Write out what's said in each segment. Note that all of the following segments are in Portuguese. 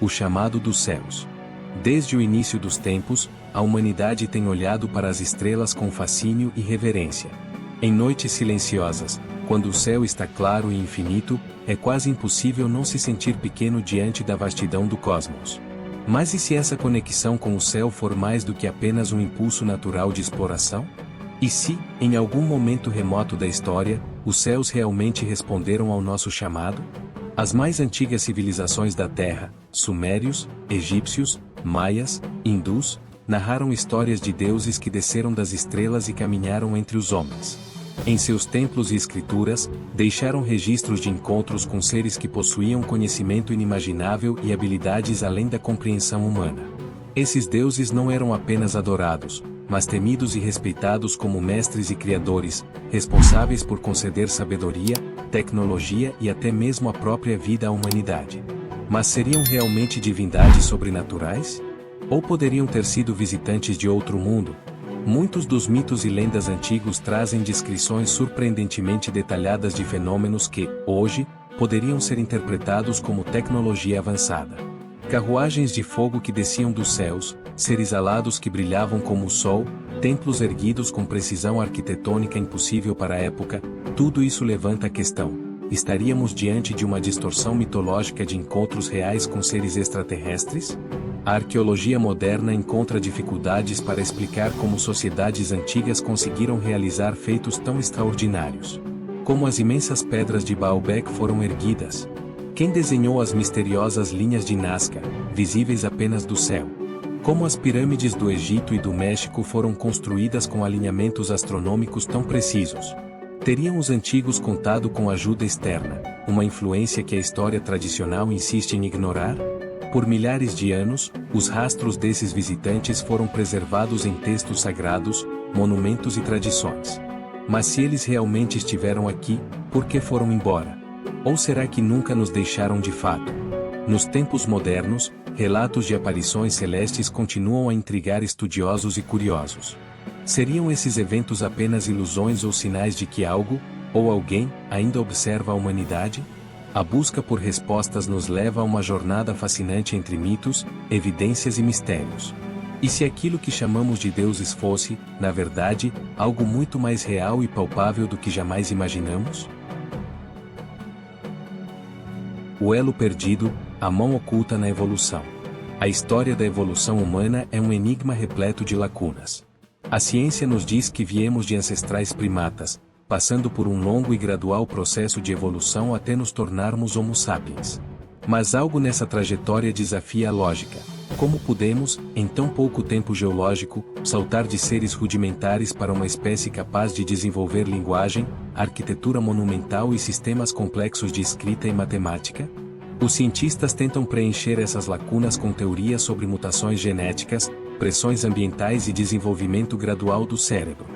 o chamado dos céus. Desde o início dos tempos, a humanidade tem olhado para as estrelas com fascínio e reverência. Em noites silenciosas, quando o céu está claro e infinito, é quase impossível não se sentir pequeno diante da vastidão do cosmos. Mas e se essa conexão com o céu for mais do que apenas um impulso natural de exploração? E se, em algum momento remoto da história, os céus realmente responderam ao nosso chamado? As mais antigas civilizações da Terra, sumérios, egípcios, maias, hindus, narraram histórias de deuses que desceram das estrelas e caminharam entre os homens. Em seus templos e escrituras, deixaram registros de encontros com seres que possuíam conhecimento inimaginável e habilidades além da compreensão humana. Esses deuses não eram apenas adorados, mas temidos e respeitados como mestres e criadores, responsáveis por conceder sabedoria, tecnologia e até mesmo a própria vida à humanidade. Mas seriam realmente divindades sobrenaturais? Ou poderiam ter sido visitantes de outro mundo? Muitos dos mitos e lendas antigos trazem descrições surpreendentemente detalhadas de fenômenos que, hoje, poderiam ser interpretados como tecnologia avançada. Carruagens de fogo que desciam dos céus, seres alados que brilhavam como o sol, templos erguidos com precisão arquitetônica impossível para a época, tudo isso levanta a questão: estaríamos diante de uma distorção mitológica de encontros reais com seres extraterrestres? A arqueologia moderna encontra dificuldades para explicar como sociedades antigas conseguiram realizar feitos tão extraordinários. Como as imensas pedras de Baalbek foram erguidas? Quem desenhou as misteriosas linhas de Nazca, visíveis apenas do céu? Como as pirâmides do Egito e do México foram construídas com alinhamentos astronômicos tão precisos? Teriam os antigos contado com ajuda externa, uma influência que a história tradicional insiste em ignorar? Por milhares de anos, os rastros desses visitantes foram preservados em textos sagrados, monumentos e tradições. Mas se eles realmente estiveram aqui, por que foram embora? Ou será que nunca nos deixaram de fato? Nos tempos modernos, relatos de aparições celestes continuam a intrigar estudiosos e curiosos. Seriam esses eventos apenas ilusões ou sinais de que algo, ou alguém, ainda observa a humanidade? A busca por respostas nos leva a uma jornada fascinante entre mitos, evidências e mistérios. E se aquilo que chamamos de deuses fosse, na verdade, algo muito mais real e palpável do que jamais imaginamos? O elo perdido, a mão oculta na evolução. A história da evolução humana é um enigma repleto de lacunas. A ciência nos diz que viemos de ancestrais primatas, passando por um longo e gradual processo de evolução até nos tornarmos Homo sapiens. Mas algo nessa trajetória desafia a lógica. Como podemos, em tão pouco tempo geológico, saltar de seres rudimentares para uma espécie capaz de desenvolver linguagem, arquitetura monumental e sistemas complexos de escrita e matemática? Os cientistas tentam preencher essas lacunas com teorias sobre mutações genéticas, pressões ambientais e desenvolvimento gradual do cérebro.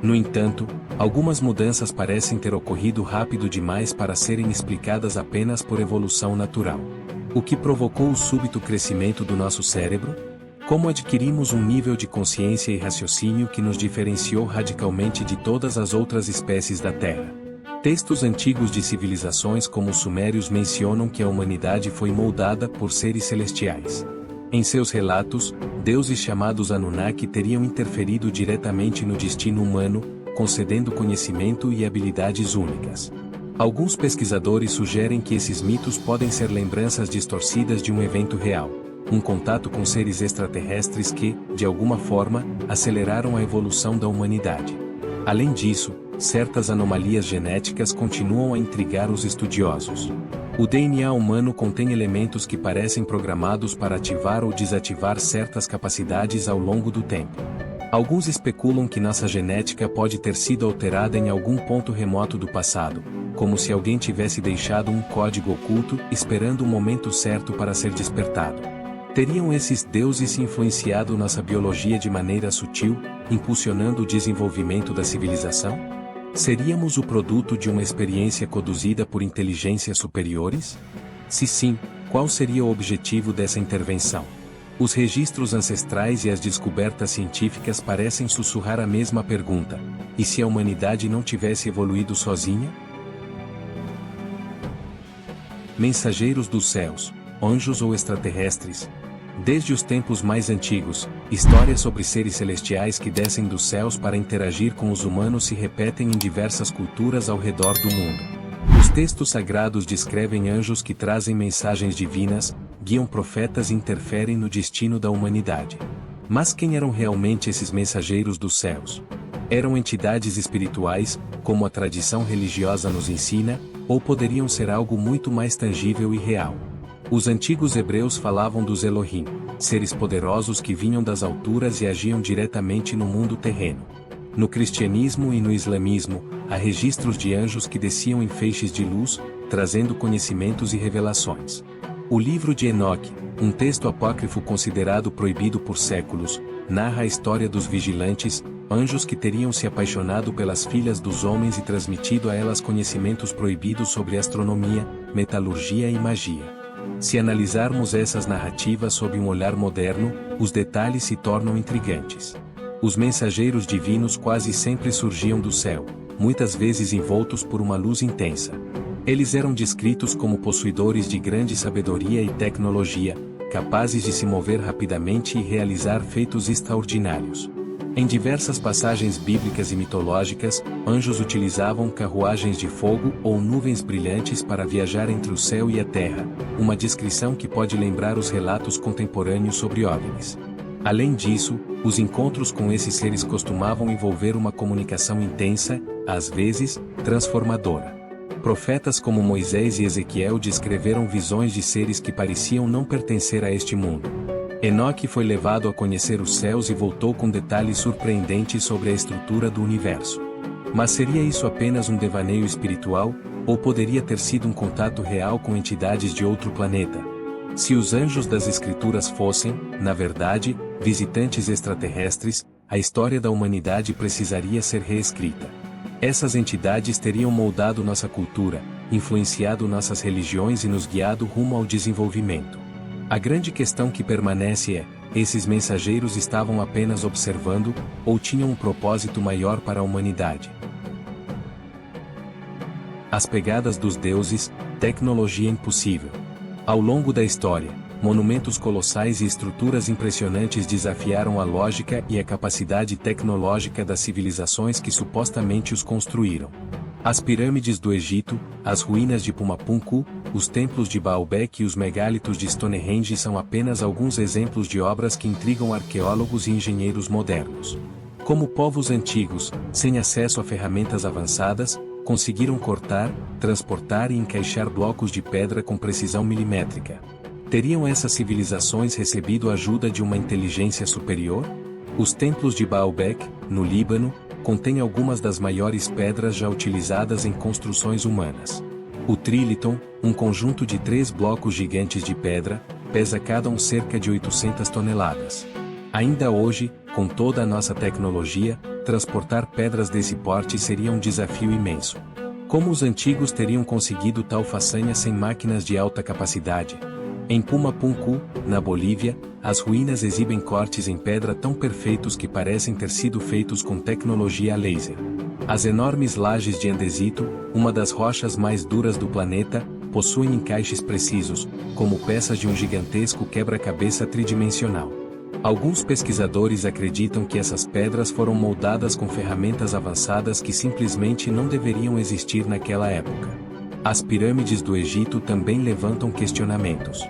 No entanto, algumas mudanças parecem ter ocorrido rápido demais para serem explicadas apenas por evolução natural. O que provocou o súbito crescimento do nosso cérebro? Como adquirimos um nível de consciência e raciocínio que nos diferenciou radicalmente de todas as outras espécies da Terra? Textos antigos de civilizações como os sumérios mencionam que a humanidade foi moldada por seres celestiais. Em seus relatos, deuses chamados Anunnaki teriam interferido diretamente no destino humano, concedendo conhecimento e habilidades únicas. Alguns pesquisadores sugerem que esses mitos podem ser lembranças distorcidas de um evento real, um contato com seres extraterrestres que, de alguma forma, aceleraram a evolução da humanidade. Além disso, certas anomalias genéticas continuam a intrigar os estudiosos. O DNA humano contém elementos que parecem programados para ativar ou desativar certas capacidades ao longo do tempo. Alguns especulam que nossa genética pode ter sido alterada em algum ponto remoto do passado, como se alguém tivesse deixado um código oculto, esperando o momento certo para ser despertado. Teriam esses deuses influenciado nossa biologia de maneira sutil, impulsionando o desenvolvimento da civilização? Seríamos o produto de uma experiência conduzida por inteligências superiores? Se sim, qual seria o objetivo dessa intervenção? Os registros ancestrais e as descobertas científicas parecem sussurrar a mesma pergunta: e se a humanidade não tivesse evoluído sozinha? Mensageiros dos céus. anjos ou extraterrestres. Desde os tempos mais antigos, histórias sobre seres celestiais que descem dos céus para interagir com os humanos se repetem em diversas culturas ao redor do mundo. Os textos sagrados descrevem anjos que trazem mensagens divinas, guiam profetas e interferem no destino da humanidade. Mas quem eram realmente esses mensageiros dos céus? Eram entidades espirituais, como a tradição religiosa nos ensina, ou poderiam ser algo muito mais tangível e real? Os antigos hebreus falavam dos Elohim, seres poderosos que vinham das alturas e agiam diretamente no mundo terreno. No cristianismo e no islamismo, há registros de anjos que desciam em feixes de luz, trazendo conhecimentos e revelações. O livro de Enoque, um texto apócrifo considerado proibido por séculos, narra a história dos vigilantes, anjos que teriam se apaixonado pelas filhas dos homens e transmitido a elas conhecimentos proibidos sobre astronomia, metalurgia e magia. Se analisarmos essas narrativas sob um olhar moderno, os detalhes se tornam intrigantes. Os mensageiros divinos quase sempre surgiam do céu, muitas vezes envoltos por uma luz intensa. Eles eram descritos como possuidores de grande sabedoria e tecnologia, capazes de se mover rapidamente e realizar feitos extraordinários. Em diversas passagens bíblicas e mitológicas, anjos utilizavam carruagens de fogo ou nuvens brilhantes para viajar entre o céu e a terra, uma descrição que pode lembrar os relatos contemporâneos sobre OVNIs. Além disso, os encontros com esses seres costumavam envolver uma comunicação intensa, às vezes, transformadora. Profetas como Moisés e Ezequiel descreveram visões de seres que pareciam não pertencer a este mundo. Enoque foi levado a conhecer os céus e voltou com detalhes surpreendentes sobre a estrutura do universo. Mas seria isso apenas um devaneio espiritual, ou poderia ter sido um contato real com entidades de outro planeta? Se os anjos das Escrituras fossem, na verdade, visitantes extraterrestres, a história da humanidade precisaria ser reescrita. Essas entidades teriam moldado nossa cultura, influenciado nossas religiões e nos guiado rumo ao desenvolvimento. A grande questão que permanece é: esses mensageiros estavam apenas observando, ou tinham um propósito maior para a humanidade? As pegadas dos deuses, tecnologia impossível. Ao longo da história, monumentos colossais e estruturas impressionantes desafiaram a lógica e a capacidade tecnológica das civilizações que supostamente os construíram. As pirâmides do Egito, as ruínas de Pumapunku, os templos de Baalbek e os megálitos de Stonehenge são apenas alguns exemplos de obras que intrigam arqueólogos e engenheiros modernos. Como povos antigos, sem acesso a ferramentas avançadas, conseguiram cortar, transportar e encaixar blocos de pedra com precisão milimétrica. Teriam essas civilizações recebido a ajuda de uma inteligência superior? Os templos de Baalbek, no Líbano, contêm algumas das maiores pedras já utilizadas em construções humanas. O Trilithon, um conjunto de 3 blocos gigantes de pedra, pesa cada um cerca de 800 toneladas. Ainda hoje, com toda a nossa tecnologia, transportar pedras desse porte seria um desafio imenso. Como os antigos teriam conseguido tal façanha sem máquinas de alta capacidade? Em Pumapunku, na Bolívia, as ruínas exibem cortes em pedra tão perfeitos que parecem ter sido feitos com tecnologia a laser. As enormes lajes de andesito, uma das rochas mais duras do planeta, possuem encaixes precisos, como peças de um gigantesco quebra-cabeça tridimensional. Alguns pesquisadores acreditam que essas pedras foram moldadas com ferramentas avançadas que simplesmente não deveriam existir naquela época. As pirâmides do Egito também levantam questionamentos.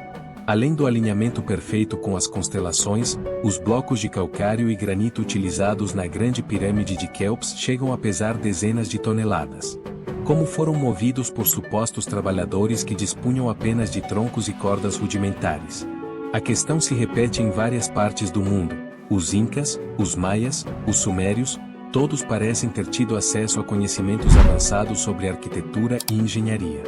Além do alinhamento perfeito com as constelações, os blocos de calcário e granito utilizados na Grande Pirâmide de Quéops chegam a pesar dezenas de toneladas. Como foram movidos por supostos trabalhadores que dispunham apenas de troncos e cordas rudimentares? A questão se repete em várias partes do mundo. Os Incas, os Maias, os Sumérios, todos parecem ter tido acesso a conhecimentos avançados sobre arquitetura e engenharia.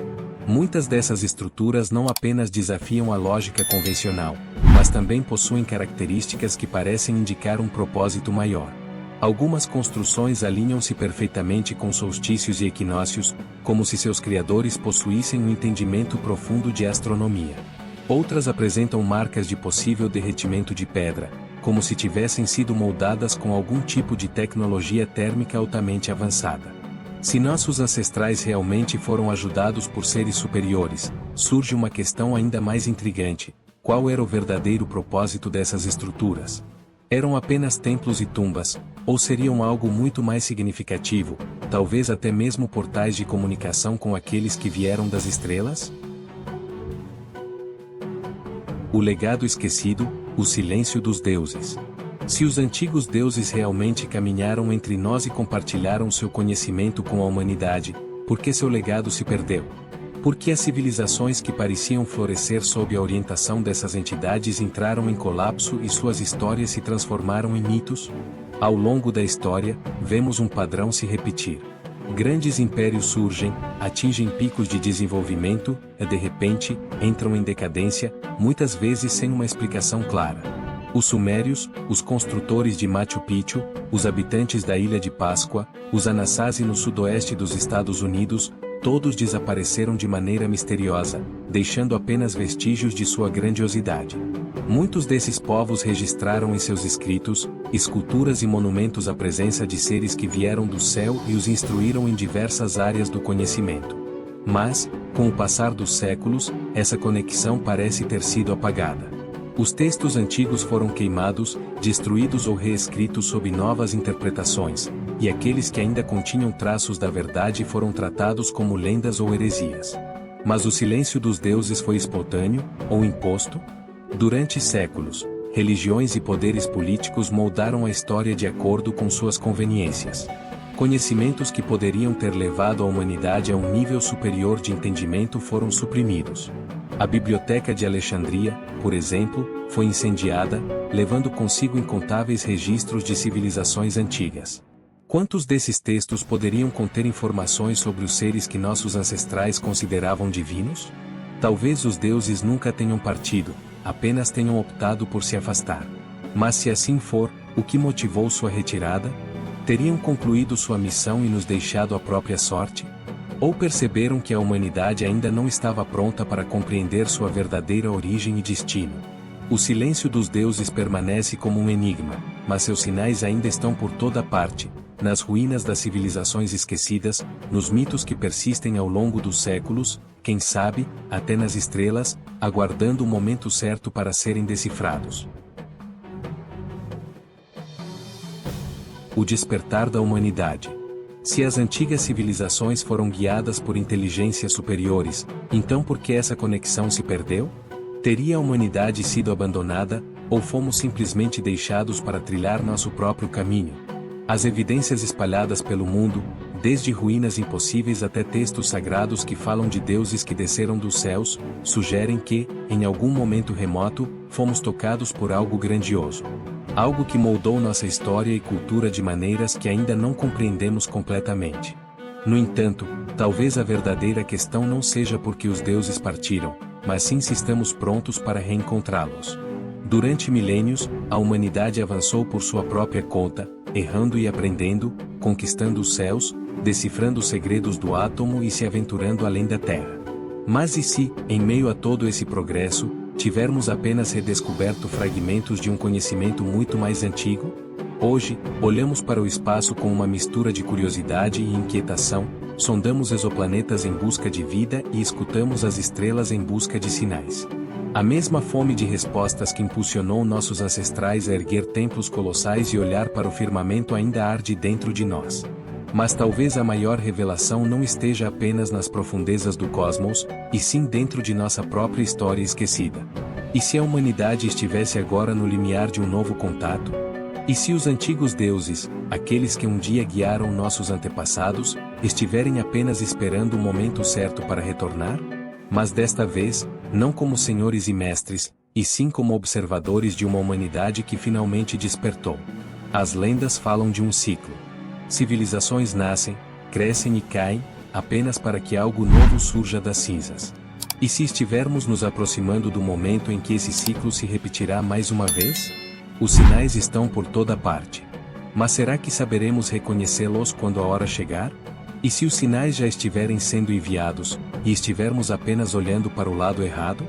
Muitas dessas estruturas não apenas desafiam a lógica convencional, mas também possuem características que parecem indicar um propósito maior. Algumas construções alinham-se perfeitamente com solstícios e equinócios, como se seus criadores possuíssem um entendimento profundo de astronomia. Outras apresentam marcas de possível derretimento de pedra, como se tivessem sido moldadas com algum tipo de tecnologia térmica altamente avançada. Se nossos ancestrais realmente foram ajudados por seres superiores, surge uma questão ainda mais intrigante: qual era o verdadeiro propósito dessas estruturas? Eram apenas templos e tumbas, ou seriam algo muito mais significativo, talvez até mesmo portais de comunicação com aqueles que vieram das estrelas? O legado esquecido, o silêncio dos deuses. Se os antigos deuses realmente caminharam entre nós e compartilharam seu conhecimento com a humanidade, por que seu legado se perdeu? Por que as civilizações que pareciam florescer sob a orientação dessas entidades entraram em colapso e suas histórias se transformaram em mitos? Ao longo da história, vemos um padrão se repetir. Grandes impérios surgem, atingem picos de desenvolvimento, e de repente, entram em decadência, muitas vezes sem uma explicação clara. Os sumérios, os construtores de Machu Picchu, os habitantes da Ilha de Páscoa, os Anasazi no sudoeste dos Estados Unidos, todos desapareceram de maneira misteriosa, deixando apenas vestígios de sua grandiosidade. Muitos desses povos registraram em seus escritos, esculturas e monumentos a presença de seres que vieram do céu e os instruíram em diversas áreas do conhecimento. Mas, com o passar dos séculos, essa conexão parece ter sido apagada. Os textos antigos foram queimados, destruídos ou reescritos sob novas interpretações, e aqueles que ainda continham traços da verdade foram tratados como lendas ou heresias. Mas o silêncio dos deuses foi espontâneo, ou imposto? Durante séculos, religiões e poderes políticos moldaram a história de acordo com suas conveniências. Conhecimentos que poderiam ter levado a humanidade a um nível superior de entendimento foram suprimidos. A Biblioteca de Alexandria, por exemplo, foi incendiada, levando consigo incontáveis registros de civilizações antigas. Quantos desses textos poderiam conter informações sobre os seres que nossos ancestrais consideravam divinos? Talvez os deuses nunca tenham partido, apenas tenham optado por se afastar. Mas se assim for, o que motivou sua retirada? Teriam concluído sua missão e nos deixado à própria sorte? Ou perceberam que a humanidade ainda não estava pronta para compreender sua verdadeira origem e destino? O silêncio dos deuses permanece como um enigma, mas seus sinais ainda estão por toda parte, nas ruínas das civilizações esquecidas, nos mitos que persistem ao longo dos séculos, quem sabe, até nas estrelas, aguardando o momento certo para serem decifrados. O despertar da humanidade. Se as antigas civilizações foram guiadas por inteligências superiores, então por que essa conexão se perdeu? Teria a humanidade sido abandonada, ou fomos simplesmente deixados para trilhar nosso próprio caminho? As evidências espalhadas pelo mundo, desde ruínas impossíveis até textos sagrados que falam de deuses que desceram dos céus, sugerem que, em algum momento remoto, fomos tocados por algo grandioso. Algo que moldou nossa história e cultura de maneiras que ainda não compreendemos completamente. No entanto, talvez a verdadeira questão não seja porque os deuses partiram, mas sim se estamos prontos para reencontrá-los. Durante milênios, a humanidade avançou por sua própria conta, errando e aprendendo, conquistando os céus, decifrando os segredos do átomo e se aventurando além da Terra. Mas e se, em meio a todo esse progresso, tivermos apenas redescoberto fragmentos de um conhecimento muito mais antigo? Hoje, olhamos para o espaço com uma mistura de curiosidade e inquietação, sondamos exoplanetas em busca de vida e escutamos as estrelas em busca de sinais. A mesma fome de respostas que impulsionou nossos ancestrais a erguer templos colossais e olhar para o firmamento ainda arde dentro de nós. Mas talvez a maior revelação não esteja apenas nas profundezas do cosmos, e sim dentro de nossa própria história esquecida. E se a humanidade estivesse agora no limiar de um novo contato? E se os antigos deuses, aqueles que um dia guiaram nossos antepassados, estiverem apenas esperando o momento certo para retornar? Mas desta vez, não como senhores e mestres, e sim como observadores de uma humanidade que finalmente despertou. As lendas falam de um ciclo. Civilizações nascem, crescem e caem, apenas para que algo novo surja das cinzas. E se estivermos nos aproximando do momento em que esse ciclo se repetirá mais uma vez? Os sinais estão por toda parte. Mas será que saberemos reconhecê-los quando a hora chegar? E se os sinais já estiverem sendo enviados, e estivermos apenas olhando para o lado errado?